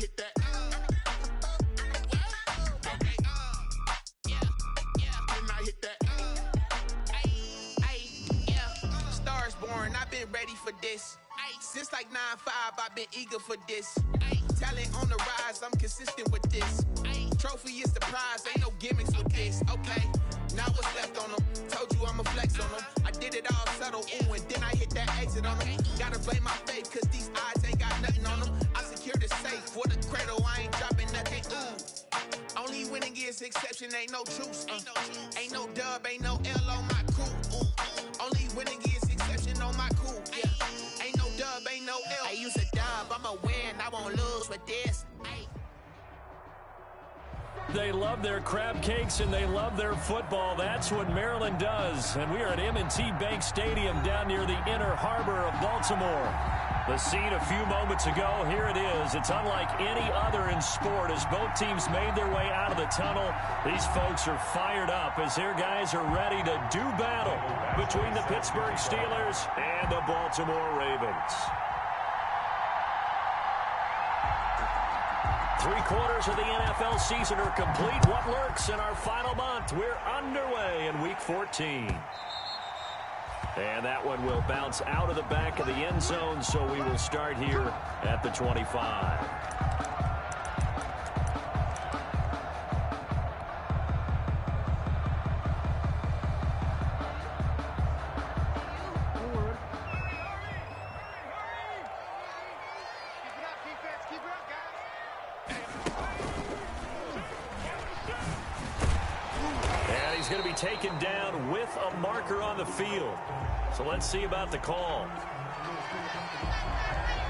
hit that. Stars born, I've been ready for this. Since like 9-5, I've been eager for this. Talent on the rise, I'm consistent with this. Trophy is the prize, ain't no gimmicks with this. Okay, now what's left on them? Told you I'ma flex on them. I did it all subtle, ooh, and then I hit that exit on them. Gotta blame my faith, cause these odds ain't got nothing on them. I secure the safe for the cradle, I ain't dropping nothing, ooh. Only winning is exception, ain't no truce. Ain't no dub, ain't no L on my crew. Only winning is exception on my crew. Yeah. Ain't no dub, ain't no L. I use a dub, I'ma win, I won't lose with this. They love their crab cakes and they love their football. That's what Maryland does. And we are at M&T Bank Stadium down near the inner harbor of Baltimore. The scene a few moments ago, here it is. It's unlike any other in sport as both teams made their way out of the tunnel. These folks are fired up as their guys are ready to do battle between the Pittsburgh Steelers and the Baltimore Ravens. 3/4 of the NFL season are complete. What lurks in our final month? We're underway in Week 14. And that one will bounce out of the back of the end zone, so we will start here at the 25. Going to be taken down with a marker on the field. So let's see about the call.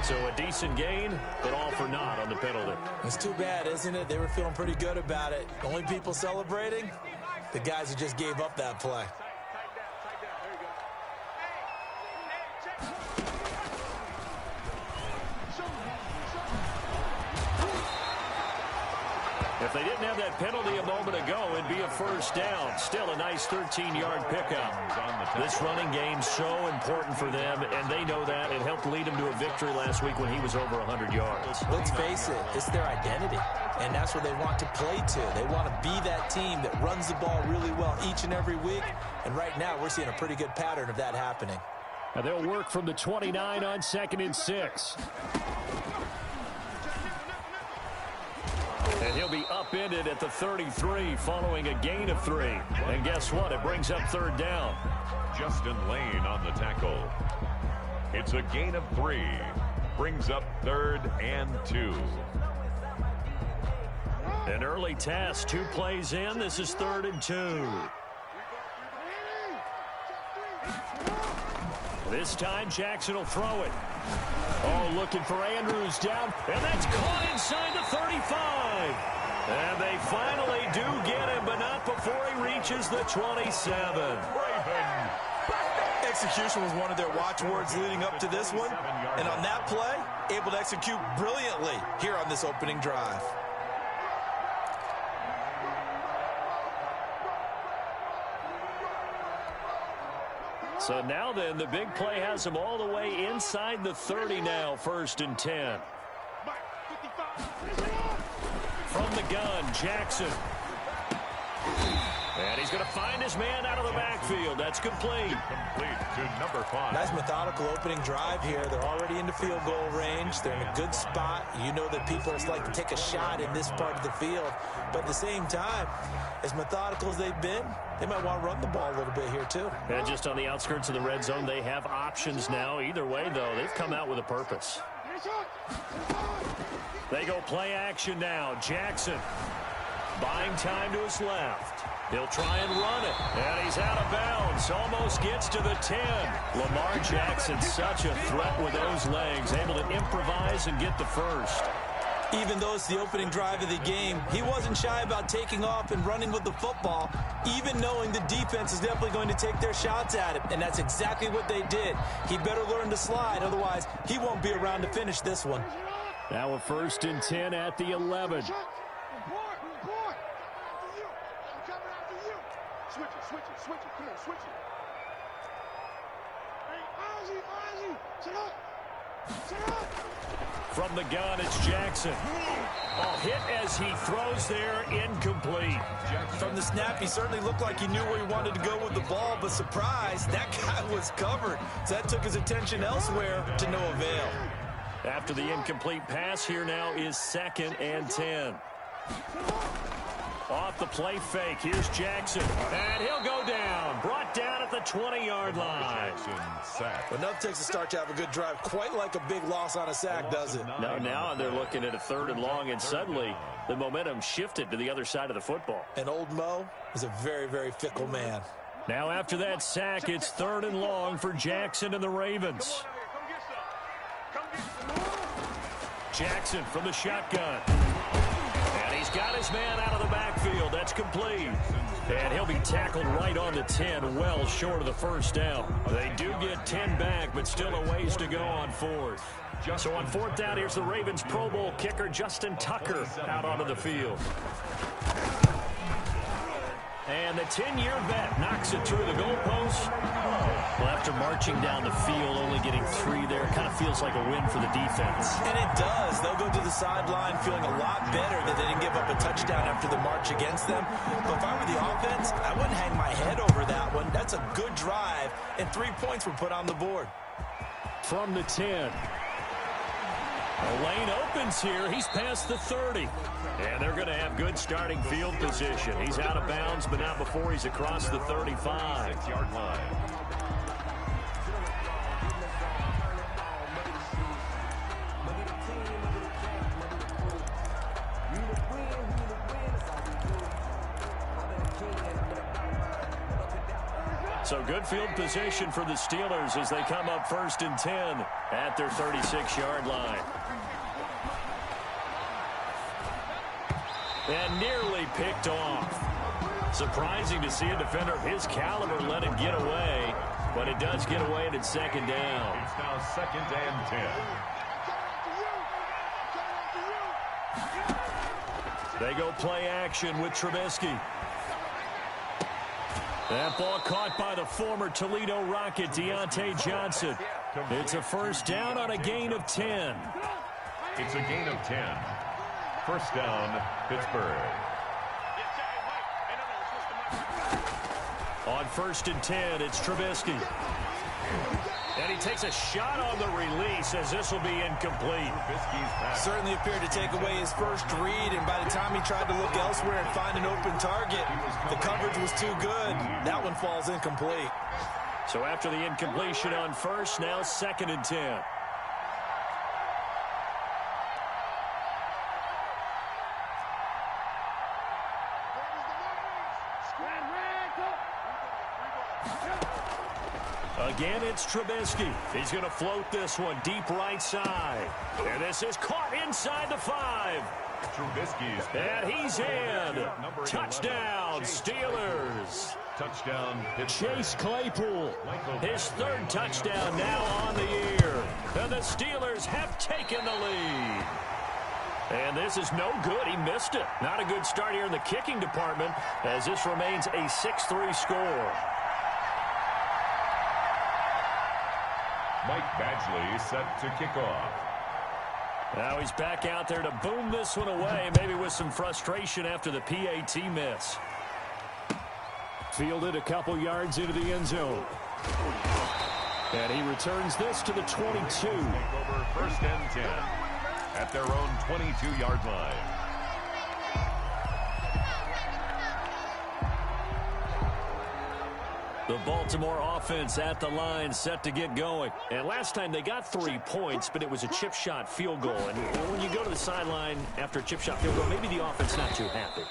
So a decent gain, but all for naught on the penalty. It's too bad, isn't it? They were feeling pretty good about it. Only people celebrating, the guys who just gave up that play. If they didn't have that penalty a moment ago, it'd be a first down. Still a nice 13-yard pickup. This running game's so important for them, and they know that. It helped lead them to a victory last week when he was over 100 yards. Let's face it, it's their identity, and that's what they want to play to. They want to be that team that runs the ball really well each and every week, and right now we're seeing a pretty good pattern of that happening. Now they'll work from the 29 on 2nd and 6. And he'll be upended at the 33 following a gain of 3. And guess what? It brings up 3rd down. Justin Lane on the tackle. It's a gain of 3. Brings up 3rd and 2. An early test. 2 plays in. This is 3rd and 2. This time Jackson will throw it. Oh, looking for Andrews down. And that's caught inside the 35. And they finally do get him, but not before he reaches the 27. Execution was one of their watchwords leading up to this one. And on that play, able to execute brilliantly here on this opening drive. So now then, the big play has him all the way inside the 30 now, 1st and 10. From the gun, Jackson. And he's going to find his man out of the backfield. That's complete. Complete to number 5. Nice methodical opening drive here. They're already into field goal range. They're in a good spot. You know that people like to take a shot in this part of the field. But at the same time, as methodical as they've been, they might want to run the ball a little bit here too. And just on the outskirts of the red zone, they have options now. Either way, though, they've come out with a purpose. They go play action now. Jackson buying time to his left. He'll try and run it. And he's out of bounds. Almost gets to the 10. Lamar Jackson, such a threat with those legs. Able to improvise and get the first. Even though it's the opening drive of the game, he wasn't shy about taking off and running with the football, even knowing the defense is definitely going to take their shots at him. And that's exactly what they did. He better learn to slide, otherwise he won't be around to finish this one. Now a 1st and 10 at the 11. Switch it, come on, switch it. Hey, Ozzy, sit up. From the gun, it's Jackson. Oh, hit as he throws there, incomplete. From the snap, he certainly looked like he knew where he wanted to go with the ball, but surprise, that guy was covered. So that took his attention elsewhere to no avail. After the incomplete pass, here now is 2nd and 10. Off the play fake, here's Jackson. And he'll go down. Brought down at the 20-yard line. Enough takes a start to have a good drive. Quite like a big loss on a sack, does it? Now they're looking at a 3rd and long, and suddenly the momentum shifted to the other side of the football. And old Mo is a very, very fickle man. Now after that sack, it's 3rd and long for Jackson and the Ravens. Jackson from the shotgun. And he's got his man out of the backfield. That's complete. And he'll be tackled right on the 10, well short of the first down. They do get 10 back, but still a ways to go on 4th. So on 4th down, here's the Ravens Pro Bowl kicker Justin Tucker out onto the field. And the 10-year vet knocks it through the goalpost. Well, after marching down the field, only getting 3 there, kind of feels like a win for the defense. And it does. They'll go to the sideline feeling a lot better that they didn't give up a touchdown after the march against them. But if I were the offense, I wouldn't hang my head over that one. That's a good drive, and 3 points were put on the board. From the 10. The lane opens here. He's past the 30. And they're going to have good starting field position. He's out of bounds, but not before he's across the 35-yard line. So good field position for the Steelers as they come up 1st and 10 at their 36-yard line. And nearly picked off. Surprising to see a defender of his caliber let it get away, but it does get away and it's 2nd down. It's now 2nd and 10. They go play action with Trubisky. That ball caught by the former Toledo Rocket, Deontay Johnson. It's a 1st down on a gain of 10. It's a gain of 10. 1st down, Pittsburgh. On 1st and 10, it's Trubisky. And he takes a shot on the release as this will be incomplete. Certainly appeared to take away his first read, and by the time he tried to look elsewhere and find an open target, the coverage was too good. That one falls incomplete. So after the incompletion on 1st, now 2nd and 10. Again, it's Trubisky. He's going to float this one deep right side. And this is caught inside the 5. Trubisky's. And he's in. Touchdown, Steelers. Touchdown, Chase Claypool. His 3rd touchdown now on the year. And the Steelers have taken the lead. And this is no good. He missed it. Not a good start here in the kicking department as this remains a 6-3 score. Mike Badgley set to kick off. Now he's back out there to boom this one away, maybe with some frustration after the PAT miss. Fielded a couple yards into the end zone. And he returns this to the 22. Over 1st and 10 at their own 22-yard line. The Baltimore offense at the line set to get going. And last time they got 3 points, but it was a chip shot field goal. And when you go to the sideline after a chip shot field goal, maybe the offense not too happy.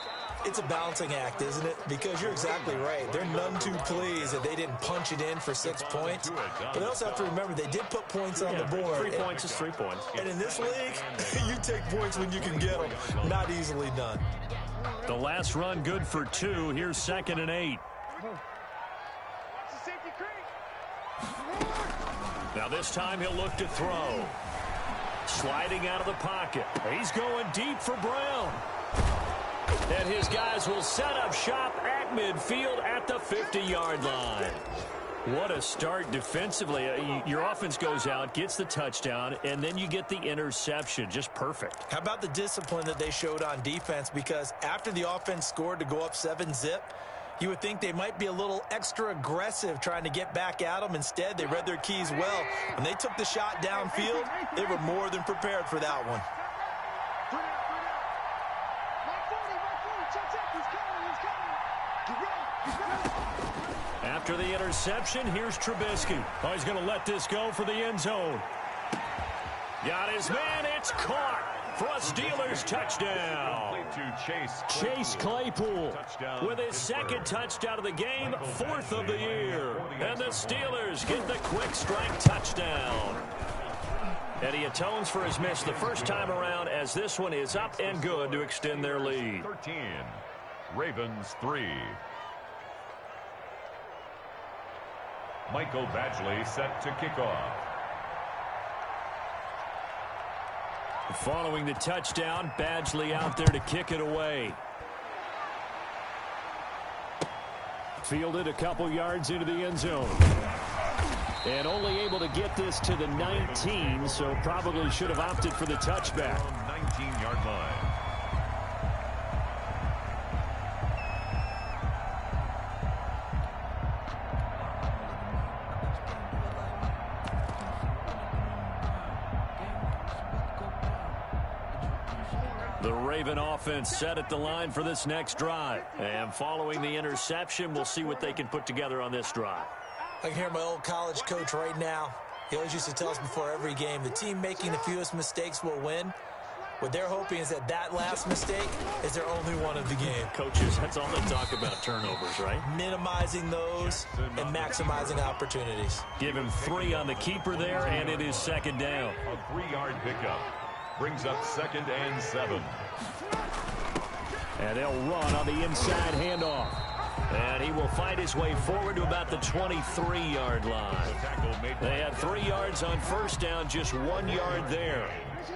It's a balancing act, isn't it? Because you're exactly right. They're none too pleased that they didn't punch it in for 6 points. But they also have to remember they did put points on the board. 3 points is 3 points. And in this league, you take points when you can get them. Not easily done. The last run good for 2. Here's 2nd and 8. Now this time he'll look to throw. Sliding out of the pocket. He's going deep for Brown. And his guys will set up shop at midfield at the 50-yard line. What a start defensively. Your offense goes out, gets the touchdown, and then you get the interception. Just perfect. How about the discipline that they showed on defense? Because after the offense scored to go up 7-zip, you would think they might be a little extra aggressive trying to get back at them. Instead, they read their keys well. When they took the shot downfield, they were more than prepared for that one. After the interception, here's Trubisky. Oh, he's going to let this go for the end zone. Got his man. It's caught for a Steelers touchdown. Chase Claypool with his second touchdown of the game, 4th of the year. And the Steelers get the quick strike touchdown. And he atones for his miss the first time around, as this one is up and good to extend their lead. 13, Ravens 3. Michael Badgley set to kick off. Following the touchdown, Badgley out there to kick it away. Fielded a couple yards into the end zone. And only able to get this to the 19, so probably should have opted for the touchback. 19-yard line. The Raven offense set at the line for this next drive. And following the interception, we'll see what they can put together on this drive. I can hear my old college coach right now. He always used to tell us before every game, the team making the fewest mistakes will win. What they're hoping is that that last mistake is their only one of the game. Coaches, that's all they talk about, turnovers, right? Minimizing those and maximizing opportunities. Give him 3 on the keeper there, and it is second down. A 3-yard pickup brings up 2nd and 7. And they'll run on the inside handoff. And he will fight his way forward to about the 23-yard line. They had 3 yards on first down, just 1 yard there.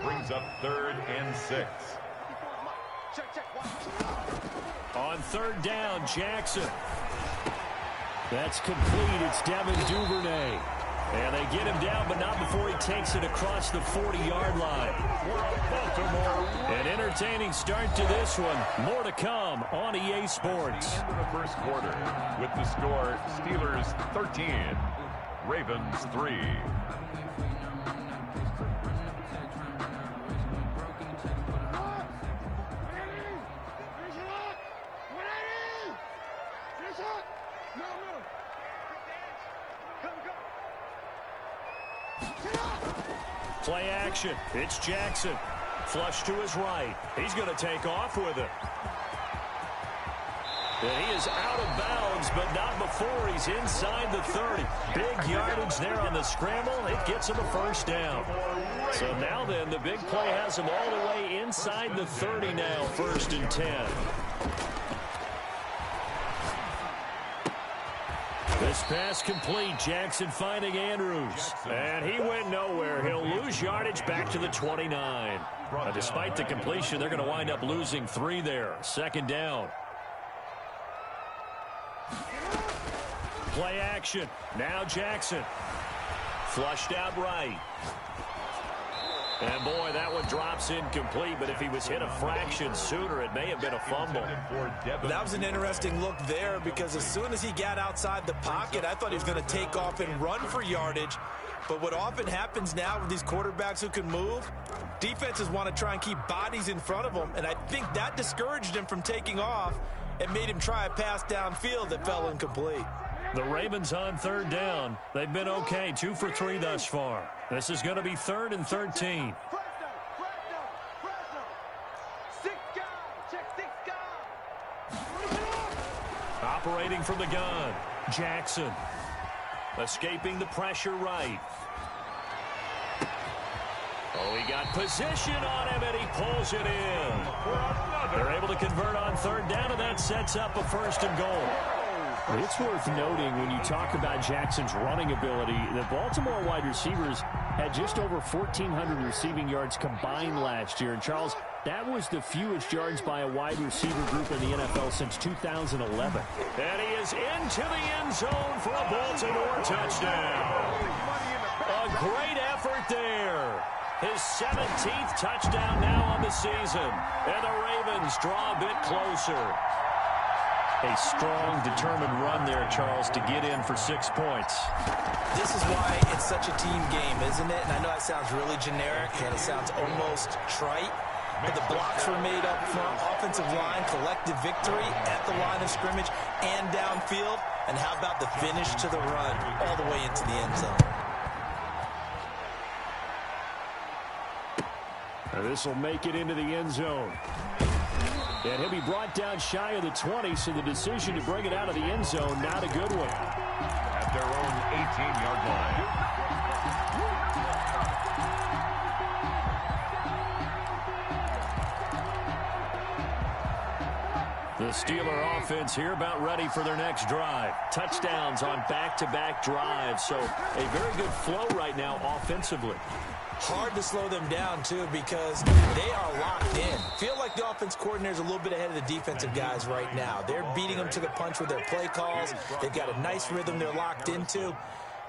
Brings up 3rd and 6. On 3rd down, Jackson. That's complete. It's Devin Duvernay. And they get him down, but not before he takes it across the 40-yard line. An entertaining start to this one. More to come on EA Sports. Into the first quarter with the score Steelers 13, Ravens 3. Play action. It's Jackson. Flush to his right. He's going to take off with it. And he is out of bounds, but not before he's inside the 30. Big yardage there on the scramble. It gets him a first down. So now then, the big play has him all the way inside the 30 now, 1st and 10. This pass complete. Jackson finding Andrews. And he went nowhere. He'll lose yardage back to the 29. Despite the completion, they're going to wind up losing 3 there. 2nd down. Play action. Now Jackson. Flushed out right. And boy, that one drops incomplete, but if he was hit a fraction sooner, it may have been a fumble. That was an interesting look there, because as soon as he got outside the pocket, I thought he was going to take off and run for yardage. But what often happens now with these quarterbacks who can move, defenses want to try and keep bodies in front of them, and I think that discouraged him from taking off and made him try a pass downfield that fell incomplete. The Ravens on 3rd down. They've been okay, 2 for 3 thus far. This is going to be 3rd and 13. Operating from the gun, Jackson. Escaping the pressure right. Oh, he got position on him, and he pulls it in. They're able to convert on 3rd down, and that sets up a 1st and goal. It's worth noting when you talk about Jackson's running ability, the Baltimore wide receivers had just over 1,400 receiving yards combined last year. And, Charles, that was the fewest yards by a wide receiver group in the NFL since 2011. And he is into the end zone for a Baltimore touchdown. A great effort there. His 17th touchdown now on the season. And the Ravens draw a bit closer. A strong, determined run there, Charles, to get in for 6 points. This is why it's such a team game, isn't it? And I know that sounds really generic, and it sounds almost trite. But the blocks were made up front. Offensive line, collective victory at the line of scrimmage and downfield. And how about the finish to the run all the way into the end zone? This will make it into the end zone. And he'll be brought down shy of the 20, so the decision to bring it out of the end zone, not a good one. At their own 18-yard line. The Steeler offense here about ready for their next drive. Touchdowns on back-to-back drives, so a very good flow right now offensively. Hard to slow them down, too, because they are locked in. Feel like the offense coordinator is a little bit ahead of the defensive guys right now. They're beating them to the punch with their play calls. They've got a nice rhythm they're locked into.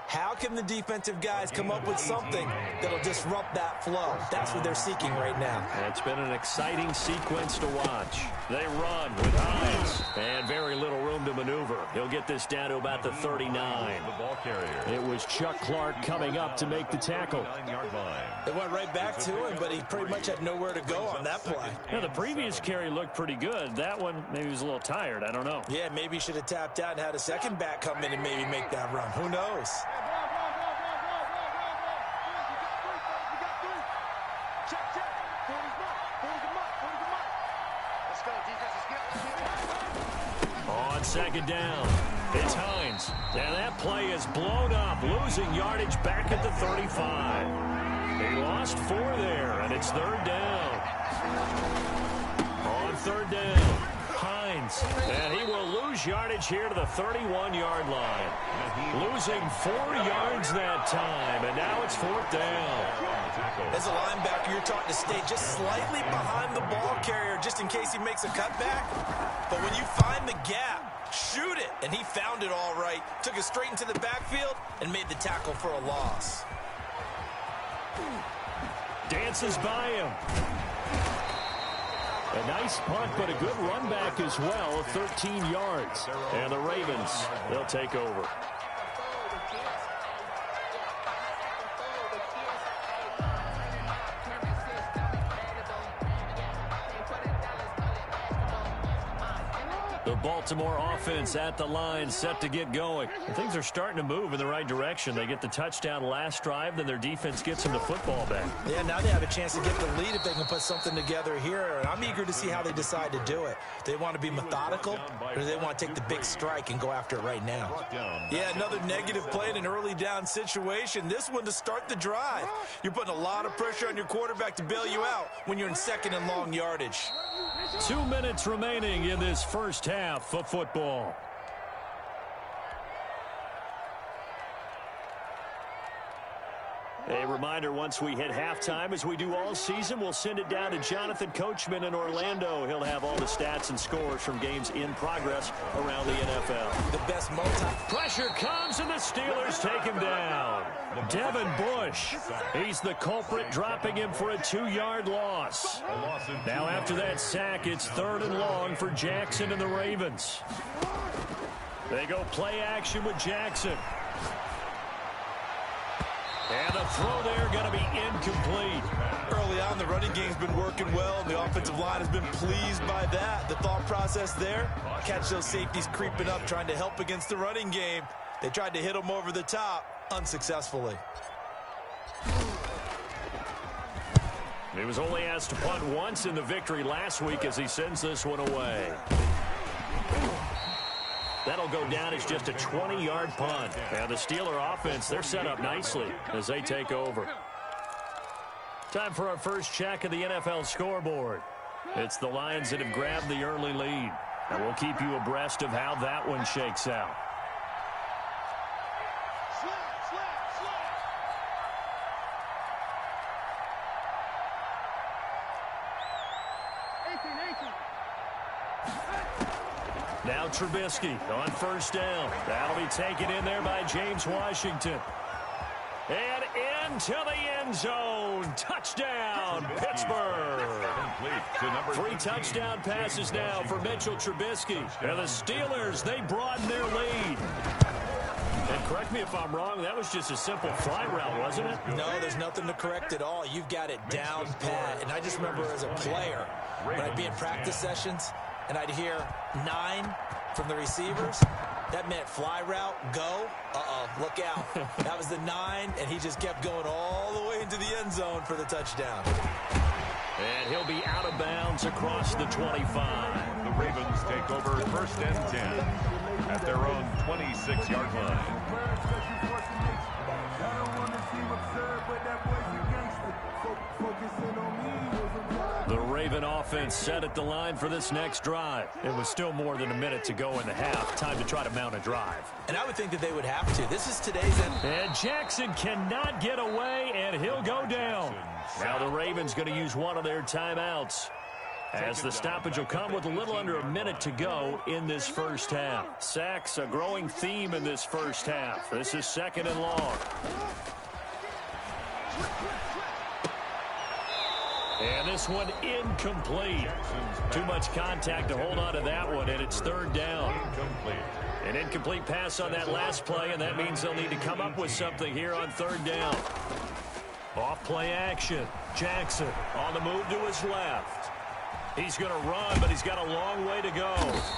How can the defensive guys come up with something that'll disrupt that flow? That's what they're seeking right now. It's been an exciting sequence to watch. They run with Hines, and very little room to maneuver. He'll get this down to about the 39. The ball carrier. It was Chuck Clark coming up to make the tackle. 9-yard line. They went right back to him, but he pretty much had nowhere to go on that play. Now, the previous carry looked pretty good. That one, maybe he was a little tired. I don't know. Yeah, maybe he should have tapped out and had a second back come in and maybe make that run. Who knows? On second down, it's Hines. And that play is blown up, losing yardage back at the 35. He lost 4 there, and it's third down. On third down, Hines. And he will lose yardage here to the 31-yard line. Losing 4 yards that time, and now it's fourth down. As a linebacker, you're taught to stay just slightly behind the ball carrier just in case he makes a cutback. But when you find the gap, shoot it. And he found it all right. Took it straight into the backfield and made the tackle for a loss. Dances by him. A nice punt, but a good run back as well, 13 yards. And the Ravens, they'll take over. The Baltimore offense at the line, set to get going. And things are starting to move in the right direction. They get the touchdown last drive, then their defense gets them the football back. Yeah, now they have a chance to get the lead if they can put something together here. And I'm eager to see how they decide to do it. Do they want to be methodical, or do they want to take the big strike and go after it right now? Yeah, another negative play in an early down situation. This one to start the drive. You're putting a lot of pressure on your quarterback to bail you out when you're in second and long yardage. 2 minutes remaining in this first half of football. A reminder, once we hit halftime, as we do all season, we'll send it down to Jonathan Coachman in Orlando. He'll have all the stats and scores from games in progress around the NFL. The best Pressure comes, and the Steelers take him down. Devin Bush, he's the culprit, dropping him for a 2-yard loss. Now after that sack, it's third and long for Jackson and the Ravens. They go play action with Jackson. And the throw there going to be incomplete. Early on, the running game's been working well, and the offensive line has been pleased by that. The thought process there, catch those safeties creeping up, trying to help against the running game. They tried to hit them over the top, unsuccessfully. He was only asked to punt once in the victory last week as he sends this one away. That'll go down as just a 20-yard punt. And the Steeler offense, they're set up nicely as they take over. Time for our first check of the NFL scoreboard. It's the Lions that have grabbed the early lead. And we'll keep you abreast of how that one shakes out. Now Trubisky on first down. That'll be taken in there by James Washington. And into the end zone. Touchdown, Pittsburgh. 3 touchdown passes now for Mitchell Trubisky. And the Steelers, they broaden their lead. And correct me if I'm wrong, that was just a simple fly route, wasn't it? No, there's nothing to correct at all. You've got it down pat. And I just remember as a player, when I'd be in practice sessions, and I'd hear 9 from the receivers, that meant fly route, go, look out. That was the 9, and he just kept going all the way into the end zone for the touchdown. And he'll be out of bounds across the 25. The Ravens take over 1st and 10 at their own 26-yard line. The Raven offense set at the line for this next drive. It was still more than a minute to go in the half. Time to try to mount a drive. And I would think that they would have to. This is today's end. And Jackson cannot get away, and he'll go down. Now the Ravens going to use one of their timeouts, as the stoppage will come with a little under a minute to go in this first half. Sacks, a growing theme in this first half. This is 2nd and long. And this one incomplete. Too much contact to hold on to that one, and it's 3rd down. An incomplete pass on that last play, and that means they'll need to come up with something here on 3rd down. Off play action. Jackson on the move to his left. He's going to run, but he's got a long way to go.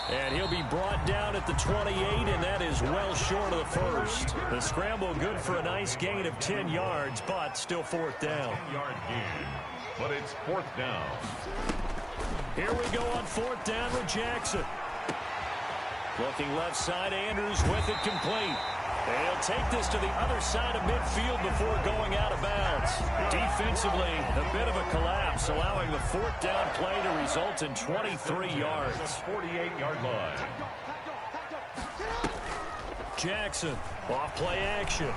And he'll be brought down at the 28, and that is well short of the first. The scramble good for a nice gain of 10 yards, but still 4th down. 10-yard gain, but it's 4th down. Here we go on 4th down with Jackson. Looking left side, Andrews with it complete. And he'll take this to the other side of midfield before going out of bounds. Defensively, a bit of a collapse, allowing the 4th down play to result in 23 yards. 48-yard line. Jackson, off play action.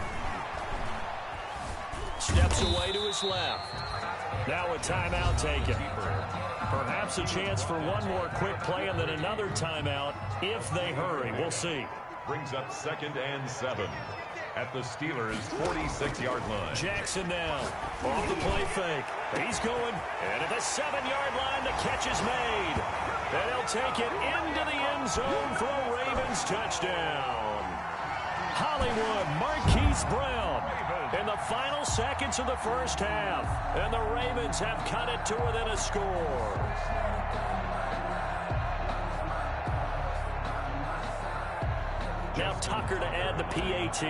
Steps away to his left. Now a timeout taken. Perhaps a chance for one more quick play and then another timeout if they hurry. We'll see. Brings up 2nd and 7 at the Steelers' 46-yard line. Jackson now off the play fake. He's going, and at the 7-yard line, the catch is made. And he'll take it into the end zone for a Ravens touchdown. Hollywood, Marquise Brown in the final seconds of the first half. And the Ravens have cut it to within a score. Now Tucker to add the PAT.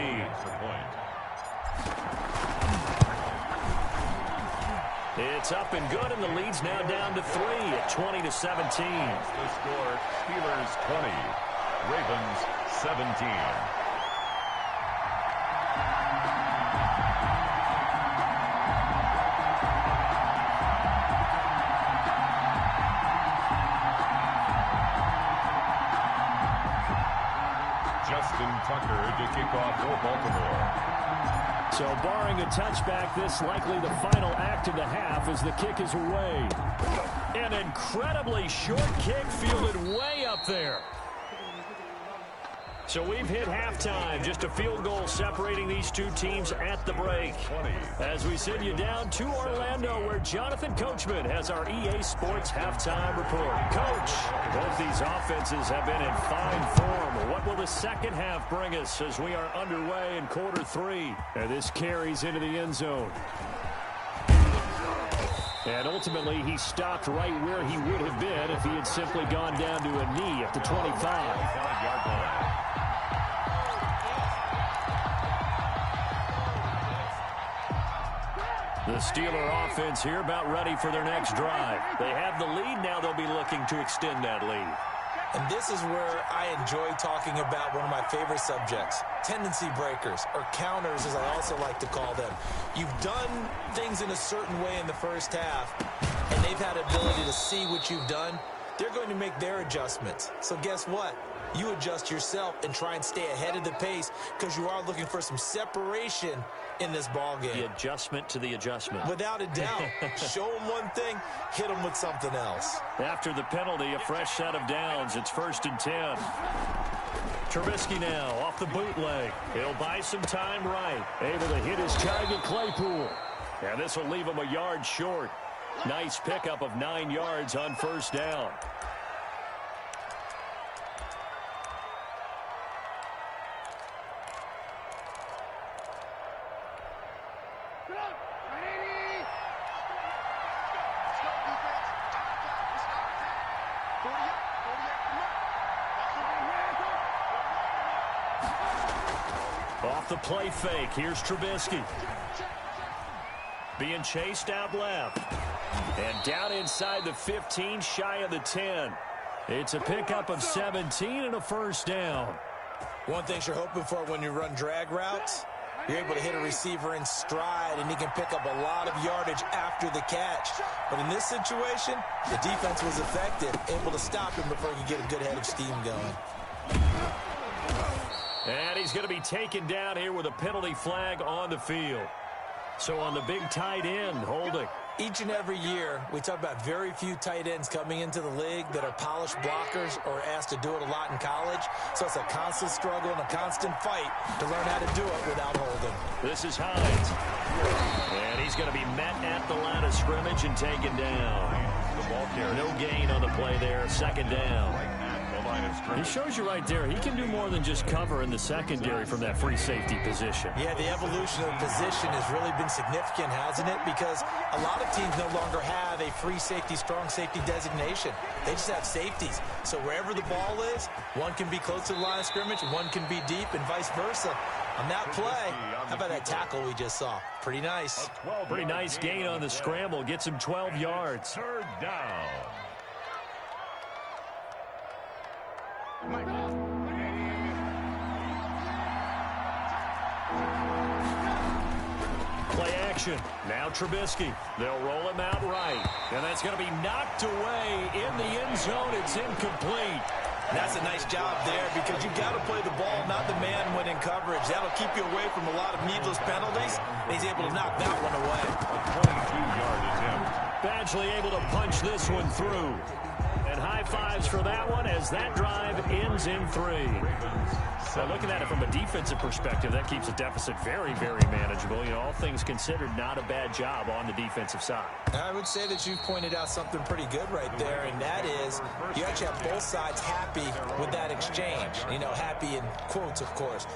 It's up and good, and the lead's now down to 3 at 20-17. The score, Steelers 20, Ravens 17. Tucker to kick off for Baltimore. So barring a touchback, this likely the final act of the half as the kick is away. An incredibly short kick fielded way up there. So we've hit halftime, just a field goal separating these two teams at the break. As we send you down to Orlando, where Jonathan Coachman has our EA Sports halftime report. Coach, both these offenses have been in fine form. What will the second half bring us as we are underway in quarter 3? And this carries into the end zone. And ultimately, he stopped right where he would have been if he had simply gone down to a knee at the 25-yard line. The Steeler offense here about ready for their next drive. They have the lead. Now they'll be looking to extend that lead. And this is where I enjoy talking about one of my favorite subjects, tendency breakers, or counters as I also like to call them. You've done things in a certain way in the first half, and they've had ability to see what you've done they're going to make their adjustments. So guess what? You adjust yourself and try and stay ahead of the pace because you are looking for some separation in this ball game. The adjustment to the adjustment. Without a doubt. Show them one thing, hit them with something else. After the penalty, a fresh set of downs. It's 1st and 10. Trubisky now off the bootleg. He'll buy some time right. Able to hit his target, Claypool. And this will leave him a yard short. Nice pickup of 9 yards on 1st down. Off the play fake, here's Trubisky. Being chased out left. And down inside the 15, shy of the 10. It's a pickup of 17 and a 1st down. One thing you're hoping for when you run drag routes, you're able to hit a receiver in stride, and he can pick up a lot of yardage after the catch. But in this situation, the defense was effective, able to stop him before he could get a good head of steam going. And he's going to be taken down here with a penalty flag on the field. So on the big tight end, holding. Each and every year, we talk about very few tight ends coming into the league that are polished blockers or asked to do it a lot in college. So it's a constant struggle and a constant fight to learn how to do it without holding. This is Hines. And he's going to be met at the line of scrimmage and taken down. The ball carrier. No gain on the play there. 2nd down. He shows you right there, he can do more than just cover in the secondary from that free safety position. Yeah, the evolution of the position has really been significant, hasn't it? Because a lot of teams no longer have a free safety, strong safety designation. They just have safeties. So wherever the ball is, one can be close to the line of scrimmage, one can be deep, and vice versa. On that play, how about that tackle we just saw? Pretty nice. Pretty nice gain on the scramble. Gets him 12 yards. 3rd down. Play action. Now Trubisky. They'll roll him out right. And that's going to be knocked away in the end zone. It's incomplete. That's a nice job there because you've got to play the ball, not the man when in coverage. That'll keep you away from a lot of needless penalties. He's able to knock that one away. A 22-yard attempt. Badgley able to punch this one through. And high fives for that one as that drive ends in 3. So looking at it from a defensive perspective, that keeps the deficit very, very manageable. You know, all things considered, not a bad job on the defensive side. I would say that you've pointed out something pretty good right there, and that is you actually have both sides happy with that exchange. You know, happy in quotes, of course.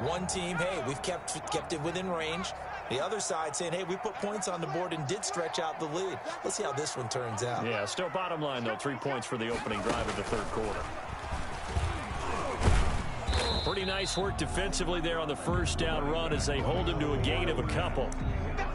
One team, hey, we've kept it within range. The other side saying, hey, we put points on the board and did stretch out the lead. Let's see how this one turns out. Yeah, still bottom line, though, 3 points for the opening drive of the 3rd quarter. Pretty nice work defensively there on the 1st down run as they hold him to a gain of a couple.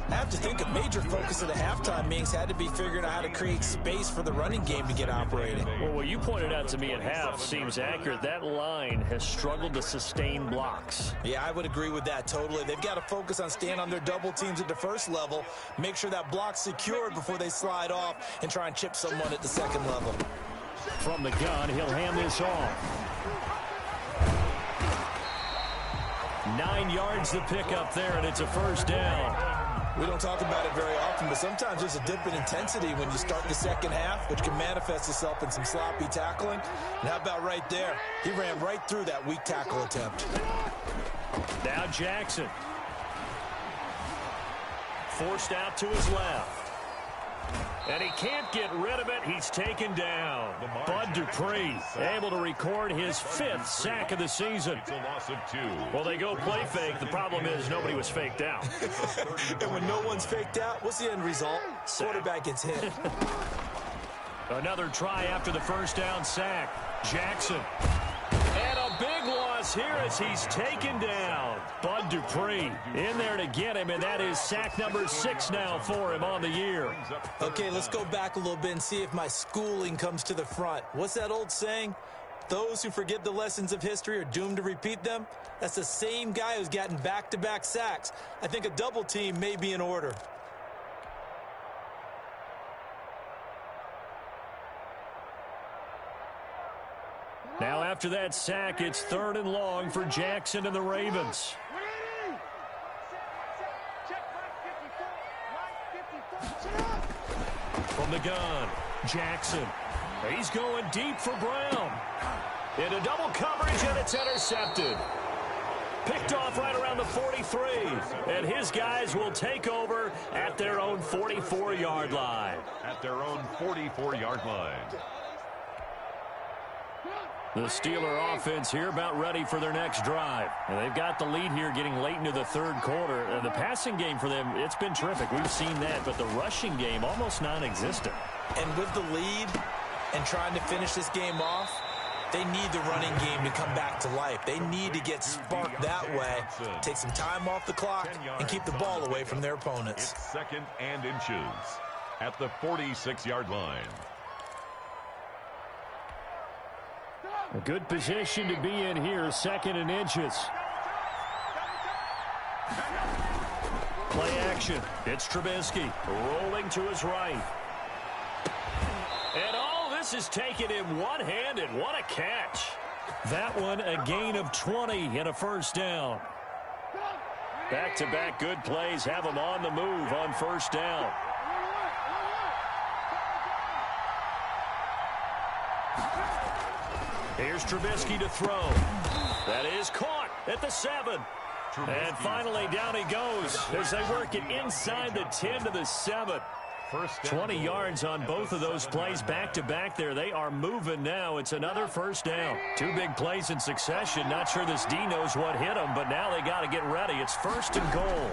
I have to think a major focus of the halftime meetings had to be figuring out how to create space for the running game to get operating. Well, what you pointed out to me at half seems accurate. That line has struggled to sustain blocks. Yeah, I would agree with that totally. They've got to focus on staying on their double teams at the 1st level, make sure that block's secured before they slide off and try and chip someone at the 2nd level. From the gun, he'll hand this off. 9 yards to pick up there, and it's a 1st down. We don't talk about it very often, but sometimes there's a dip in intensity when you start the 2nd half, which can manifest itself in some sloppy tackling. And how about right there? He ran right through that weak tackle attempt. Now Jackson. Forced out to his left. And he can't get rid of it. He's taken down. Bud Dupree able to record his 5th sack of the season. It's a loss of 2. Well, they go play fake. The problem is nobody was faked out. And when no one's faked out, what's the end result? Quarterback gets hit. Another try after the 1st down sack. Jackson. And a big loss here as he's taken down. Bud Dupree in there to get him, and that is sack number 6 now for him on the year. Okay, let's go back a little bit and see if my schooling comes to the front. What's that old saying? Those who forget the lessons of history are doomed to repeat them. That's the same guy who's gotten back-to-back sacks. I think a double team may be in order. Now after that sack, it's 3rd and long for Jackson and the Ravens. From the gun, Jackson. He's going deep for Brown. Into double coverage, and it's intercepted. Picked off right around the 43. And his guys will take over at their own 44-yard line. At their own 44-yard line. The Steeler offense here about ready for their next drive. And they've got the lead here getting late into the 3rd quarter. The passing game for them, it's been terrific. We've seen that, but the rushing game almost non-existent. And with the lead and trying to finish this game off, they need the running game to come back to life. They need to get sparked that way, take some time off the clock, and keep the ball away from their opponents. It's 2nd and inches at the 46-yard line. A good position to be in here, 2nd and inches. Play action. It's Trubisky rolling to his right. And all this is taken in one-handed. What a catch. That one a gain of 20 and a 1st down. Back-to-back good plays have them on the move on 1st down. Here's Trubisky to throw. That is caught at the 7. And finally down he goes as they work it inside the 10 to the 7. 20 yards on both of those plays back-to-back there. They are moving now. It's another 1st down. 2 big plays in succession. Not sure this D knows what hit them, but now they got to get ready. It's 1st and goal.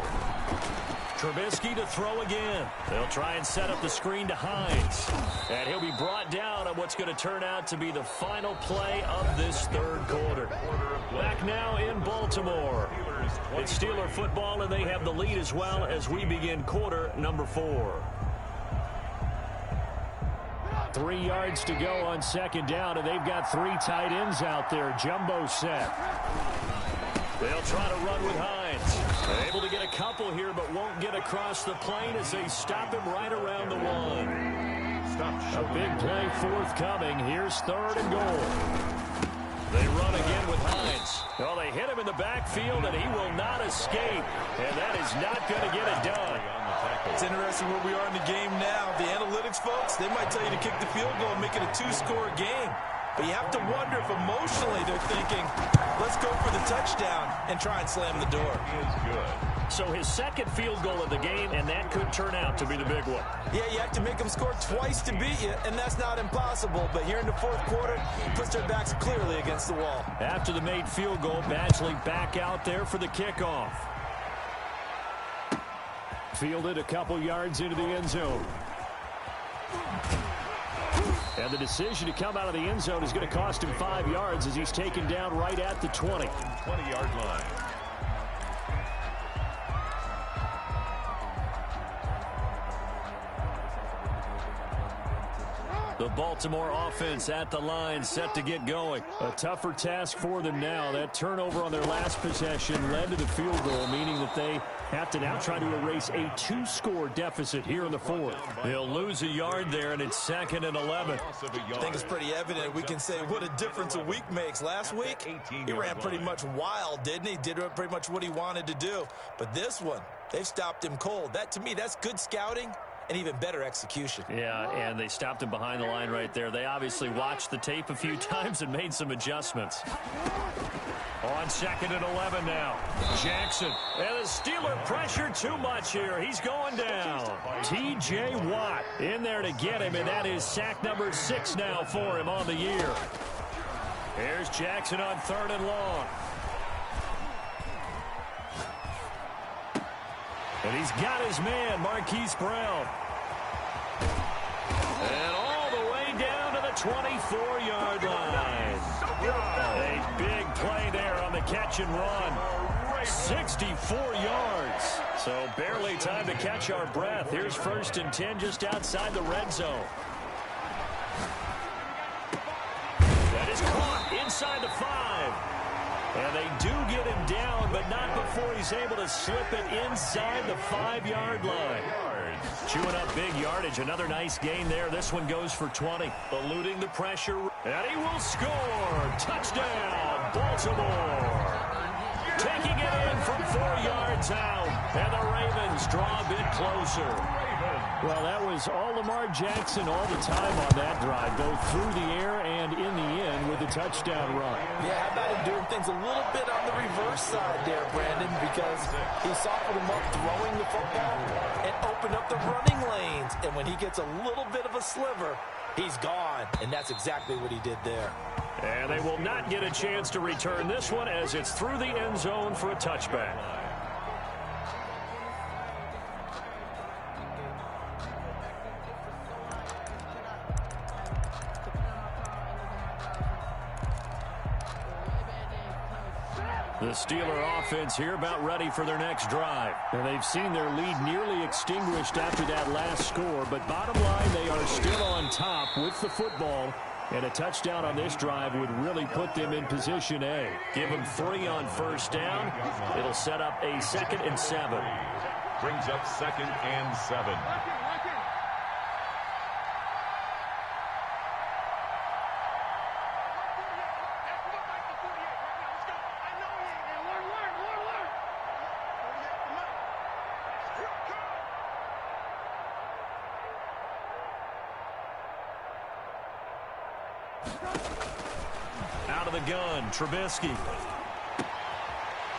Trubisky to throw again. They'll try and set up the screen to Hines. And he'll be brought down on what's going to turn out to be the final play of this 3rd quarter. Back now in Baltimore. It's Steeler football, and they have the lead as well as we begin quarter number 4. 3 yards to go on 2nd down, and they've got 3 tight ends out there. Jumbo set. They'll try to run with Hines. Able to get a couple here, but won't get across the plane as they stop him right around the 1. A big play forthcoming. Here's 3rd and goal. They run again with Hines. Well, they hit him in the backfield, and he will not escape. And that is not going to get it done. It's interesting where we are in the game now. The analytics folks, they might tell you to kick the field goal and make it a 2-score game. But you have to wonder if emotionally they're thinking, let's go for the touchdown and try and slam the door. He is good. So his 2nd field goal of the game, and that could turn out to be the big one. Yeah, you have to make them score twice to beat you, and that's not impossible. But here in the 4th quarter, puts their backs clearly against the wall. After the made field goal, Badgley back out there for the kickoff. Fielded a couple yards into the end zone. And the decision to come out of the end zone is going to cost him 5 yards as he's taken down right at the 20. 20-yard line. The Baltimore offense at the line, set to get going. A tougher task for them now. That turnover on their last possession led to the field goal, meaning that they have to now try to erase a 2-score deficit here in the 4th. They'll lose a yard there, and it's 2nd and 11. I think it's pretty evident. We can say what a difference a week makes. Last week, he ran pretty much wild, didn't he? Did pretty much what he wanted to do. But this one, they've stopped him cold. That, to me, that's good scouting and even better execution. Yeah, and they stopped him behind the line right there. They obviously watched the tape a few times and made some adjustments. On 2nd and 11 now. Jackson. And the Steeler pressure too much here. He's going down. T.J. Watt in there to get him, and that is sack number 6 now for him on the year. Here's Jackson on 3rd and long. And he's got his man, Marquise Brown. And all the way down to the 24-yard line. A big play there on the catch and run. 64 yards. So barely time to catch our breath. Here's 1st and 10 just outside the red zone. That is caught inside the 5. And they do get him down, but not before he's able to slip it inside the 5-yard line. Chewing up big yardage. Another nice gain there. This one goes for 20. Eluding the pressure. And he will score. Touchdown, Baltimore. Taking it in from 4 yards out. And the Ravens draw a bit closer. Well, that was all Lamar Jackson all the time on that drive, both through the air and in the end with a touchdown run. Yeah, how about him doing things a little bit on the reverse side there, Brandon, because he softened him up throwing the football and opened up the running lanes. And when he gets a little bit of a sliver, he's gone. And that's exactly what he did there. And they will not get a chance to return this one as it's through the end zone for a touchback. The Steeler offense here about ready for their next drive. And they've seen their lead nearly extinguished after that last score. But bottom line, they are still on top with the football. And a touchdown on this drive would really put them in position A. Give them 3 on first down. It'll set up a 2nd and 7. Brings up 2nd and 7. Out of the gun, Trubisky.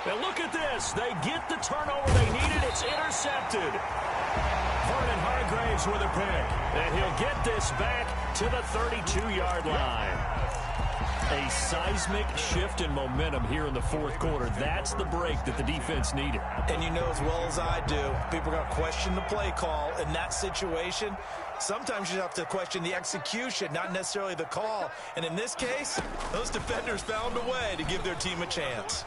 And look at this. They get the turnover they needed. It's intercepted. Vernon Hargreaves with a pick. And he'll get this back to the 32-yard line. A seismic shift in momentum here in the 4th quarter. That's the break that the defense needed. And you know as well as I do, people are going to question the play call in that situation. Sometimes you have to question the execution, not necessarily the call. And in this case, those defenders found a way to give their team a chance.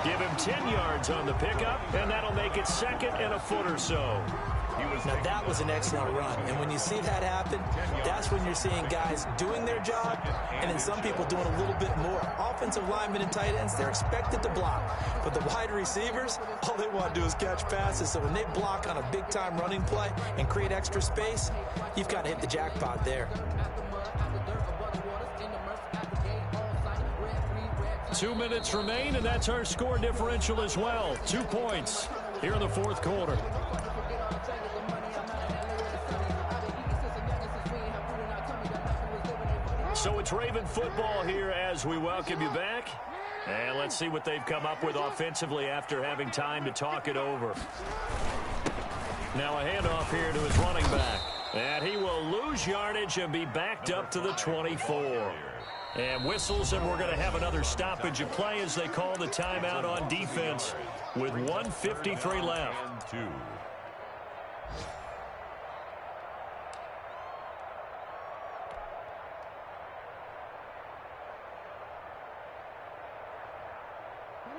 Give him 10 yards on the pickup, and that'll make it 2nd and a foot or so. Now, that was an excellent run. And when you see that happen, that's when you're seeing guys doing their job and then some people doing a little bit more. Offensive linemen and tight ends, they're expected to block. But the wide receivers, all they want to do is catch passes. So when they block on a big-time running play and create extra space, you've got to hit the jackpot there. 2 minutes remain, and that's our score differential as well. 2 points here in the 4th quarter. So it's Raven football here as we welcome you back. And let's see what they've come up with offensively after having time to talk it over. Now a handoff here to his running back. And he will lose yardage and be backed up to the 24. And whistles, and we're going to have another stoppage of play as they call the timeout on defense with 1:53 left. 2.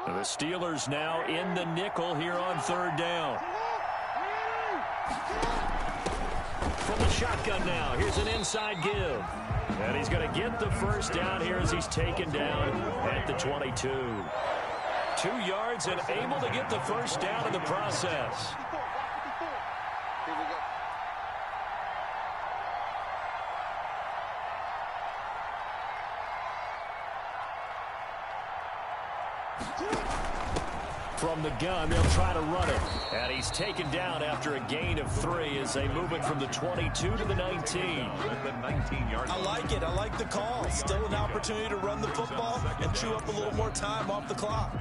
The Steelers now in the nickel here on 3rd down. From the shotgun now, here's an inside give. And he's going to get the first down here as he's taken down at the 22. 2 yards and able to get the first down in the process. From the gun, they'll try to run it. And he's taken down after a gain of 3 as they move it from the 22 to the 19. I like it. I like the call. Still an opportunity to run the football and chew up a little more time off the clock.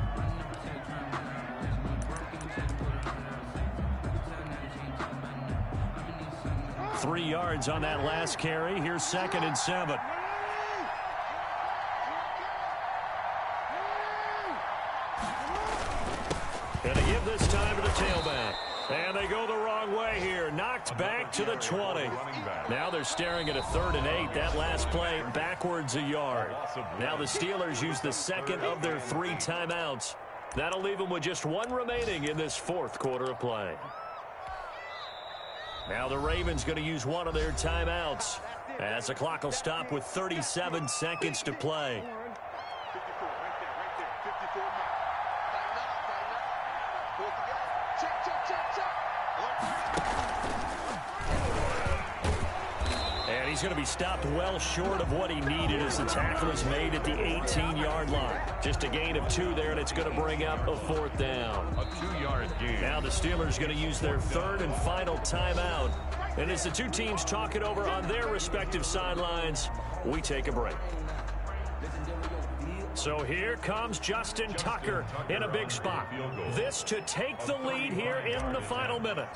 Three yards on that last carry. Here's 2nd and 7. And they give this time to the tailback. And they go the wrong way here. Knocked back to the 20. Now they're staring at a 3rd and 8. That last play backwards a yard. Now the Steelers use the 2nd of their 3 timeouts. That'll leave them with just 1 remaining in this 4th quarter of play. Now the Ravens going to use 1 of their timeouts. As the clock will stop with 37 seconds to play. 54, right there, 54 now. Pull it together. Check. And he's going to be stopped well short of what he needed as the tackle is made at the 18-yard line. Just a gain of 2 there, and it's going to bring up a 4th down. A 2-yard gain. Now the Steelers going to use their 3rd and final timeout. And as the two teams talk it over on their respective sidelines, we take a break. So here comes Justin Tucker in a big spot. This to take the lead here in the final minute.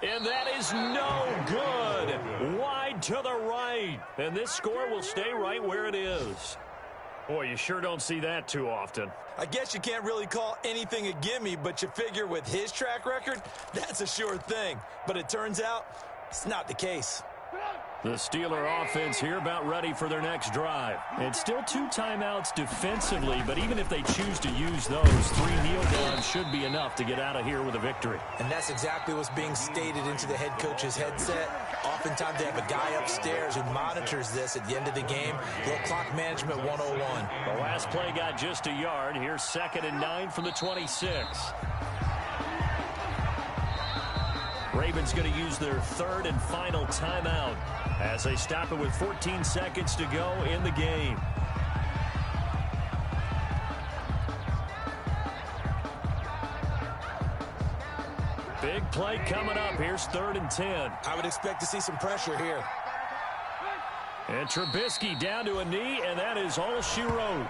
And that is no good. Wide to the right. And this score will stay right where it is. Boy, you sure don't see that too often. I guess you can't really call anything a gimme, but you figure with his track record, that's a sure thing. But it turns out it's not the case. The Steeler offense here about ready for their next drive. It's still 2 timeouts defensively, but even if they choose to use those, 3 kneel downs should be enough to get out of here with a victory. And that's exactly what's being stated into the head coach's headset. Oftentimes they have a guy upstairs who monitors this at the end of the game. Little clock management 101. The last play got just a yard. Here's 2nd and 9 from the 26. Ravens going to use their 3rd and final timeout as they stop it with 14 seconds to go in the game. Big play coming up. Here's 3rd and 10. I would expect to see some pressure here. And Trubisky down to a knee, and that is all she wrote.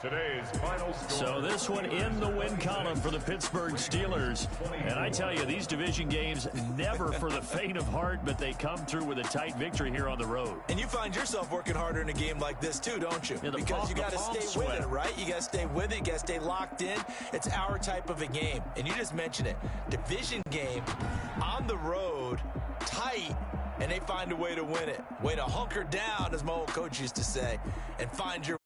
Today's final score. So this one in the win column for the Pittsburgh Steelers. And I tell you, these division games never for the faint of heart, but they come through with a tight victory here on the road. And you find yourself working harder in a game like this too, don't you? Yeah, because you got to stay with it, right? You got to stay with it. You got to stay locked in. It's our type of a game. And you just mentioned it. Division game on the road, tight, and they find a way to win it. Way to hunker down, as my old coach used to say, and find your